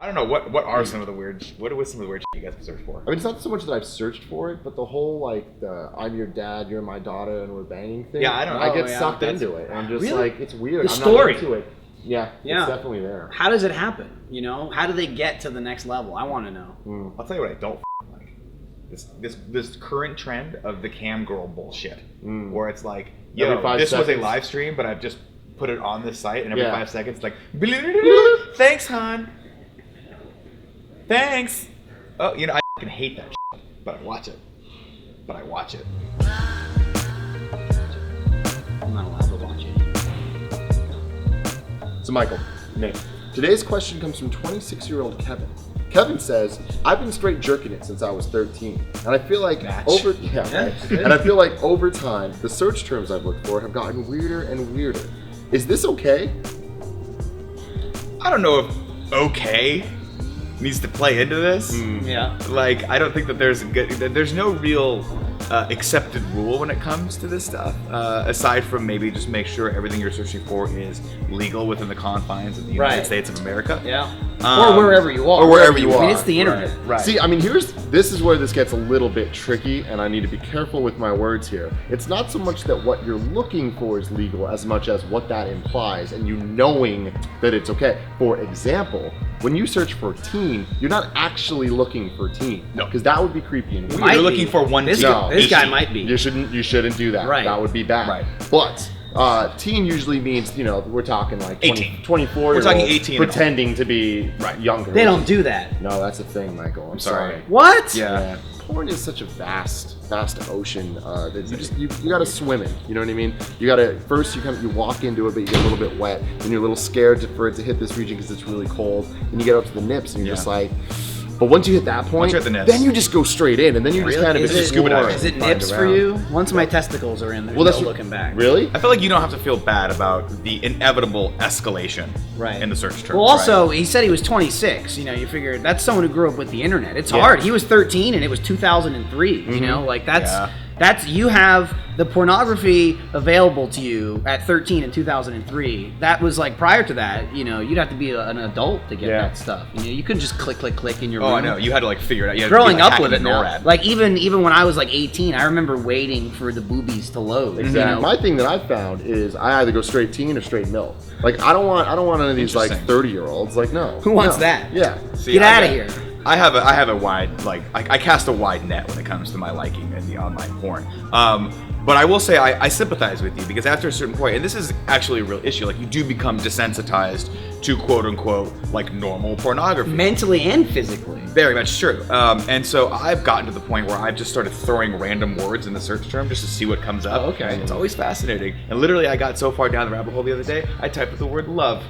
I don't know what are some of the weird shit you guys have searched for? I mean, it's not so much that I've searched for it, but the whole like the I'm your dad, you're my daughter, and we're banging thing. Yeah, I don't know. I get sucked into it, and I'm just like, it's weird. The I'm story. not into it. Yeah, it's definitely there. How does it happen? You know, how do they get to the next level? I want to know. I'll tell you what I don't like. This current trend of the cam girl bullshit, where it's like, yo, this was a live stream, but I've just put it on this site, and every 5 seconds, it's like, thanks, hon. Thanks. Oh, you know, I fucking hate that shit, but I watch it. I'm not allowed to watch it. So Michael, Nick, today's question comes from 26-year-old Kevin. Kevin says, I've been straight jerking it since I was 13. And I feel like over time, the search terms I've looked for have gotten weirder and weirder. Is this okay? I don't know if okay needs to play into this. Yeah. Like, I don't think that there's no real accepted rule when it comes to this stuff, aside from maybe just make sure everything you're searching for is legal within the confines of the United States of America. Yeah. Or wherever you are. I mean, it's the internet. Right. See, I mean, this is where this gets a little bit tricky, and I need to be careful with my words here. It's not so much that what you're looking for is legal as much as what that implies, and you knowing that it's okay. For example, when you search for teen, you're not actually looking for teen. No. Because that would be creepy and weird. You're looking for one teen. No. This guy might be. You shouldn't do that. Right. That would be bad. Right. But teen usually means, you know, we're talking like 18. 24 We're talking 18 pretending to be younger. They don't do that. No, that's a thing, Michael. I'm sorry. What? Yeah. Porn is such a vast ocean that you gotta swim in. You know what I mean? You gotta first you walk into it, but you get a little bit wet, and you're a little scared for it to hit this region because it's really cold. And you get up to the nips, and you're just like. But once you hit that point, then you just go straight in, and then you just kind of scuba diving. Is it nips for you? Once my testicles are in, there's no looking back. Really? I feel like you don't have to feel bad about the inevitable escalation in the search terms. Well, also, he said he was 26. You know, you figure that's someone who grew up with the internet. It's hard. He was 13, and it was 2003. You know, like that's you have the pornography available to you at 13 in 2003. That was like prior to that. You know, you'd have to be an adult to get that stuff. You know, you couldn't just click in your room. Oh, I know. You had to like figure it out. You had Growing to be, like, up with it now, NORAD. like even when I was like 18, I remember waiting for the boobies to load. Exactly. You know? My thing that I've found is I either go straight teen or straight MILF. Like I don't want none of these like 30-year-olds. Like no. Who wants that? Yeah. See, get out of here. I have a wide I cast a wide net when it comes to my liking in the online porn. But I will say I sympathize with you because after a certain point, and this is actually a real issue, like you do become desensitized to quote unquote like normal pornography. Mentally and physically. Very much true. And so I've gotten to the point where I've just started throwing random words in the search term just to see what comes up. Oh, okay. And it's always fascinating. And literally I got so far down the rabbit hole the other day, I typed the word love.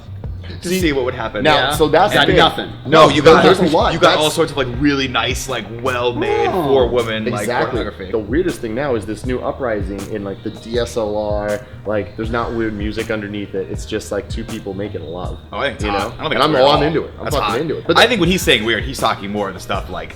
To see what would happen. Now, so that's nothing. No, you got there's a lot. You got all sorts of like really nice, like well-made for women like pornography. The weirdest thing now is this new uprising in like the DSLR. Like, there's not weird music underneath it. It's just like two people making love. Oh, I think it's you hot. know? I don't think and I'm into it. I'm That's fucking hot. into it. But I think when he's saying weird, he's talking more of the stuff like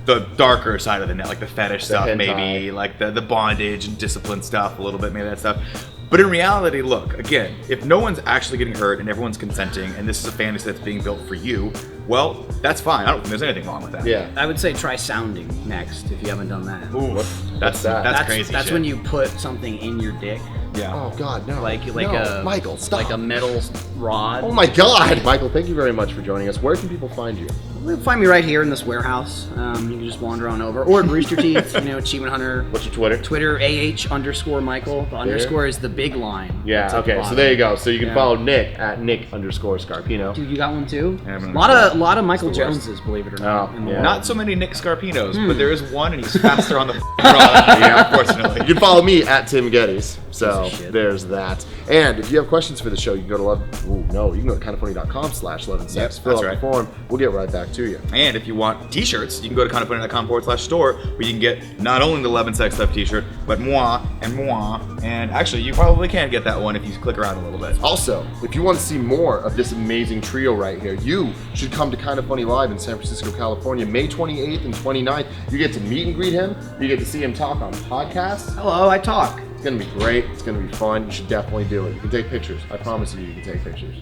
the darker side of the net, like the fetish stuff, hentai. maybe like the bondage and discipline stuff, a little bit, maybe that stuff. But in reality, look, again, if no one's actually getting hurt and everyone's consenting and this is a fantasy that's being built for you, well, that's fine. I don't think there's anything wrong with that. yeah. I would say try sounding next if you haven't done that. Ooh, that's crazy That's shit. when you put something in your dick. Yeah. Oh God, no. Like no, a Michael, stop. like a metal rod. Oh my God, Michael, thank you very much for joining us. Where can people find you? You can find me right here in this warehouse. You can just wander on over, or at Rooster Teeth. You know, Achievement Hunter. What's your Twitter? Twitter _Michael. The underscore is the big line. Yeah. That's at the Okay. So bottom. there you go. So you can Yeah. follow Nick at Nick_Scarpino. Dude, you got one too? Yeah, I'm a gonna lot of Michael It's the worst. Joneses, believe it or not. Oh, in the yeah. world. Not so many Nick Scarpinos, but there is one, and he's faster on the run. Yeah, unfortunately. You can follow me at Tim Gettys. So Piece of shit. there's that. And if you have questions for the show, you can go to you can go to kindoffunny.com/loveandsex. Yep, Fill that's out right. the form. We'll get right back to you. And if you want t-shirts, you can go to kindoffunny.com/store where you can get not only the Love and Sex Stuff t-shirt, but moi. And actually, you probably can get that one if you click around a little bit. Also, if you want to see more of this amazing trio right here, you should come to Kind of Funny Live in San Francisco, California, May 28th and 29th. You get to meet and greet him. You get to see him talk on podcasts. Hello, I talk. It's going to be great. It's going to be fun. You should definitely do it. You can take pictures. I promise you can take pictures.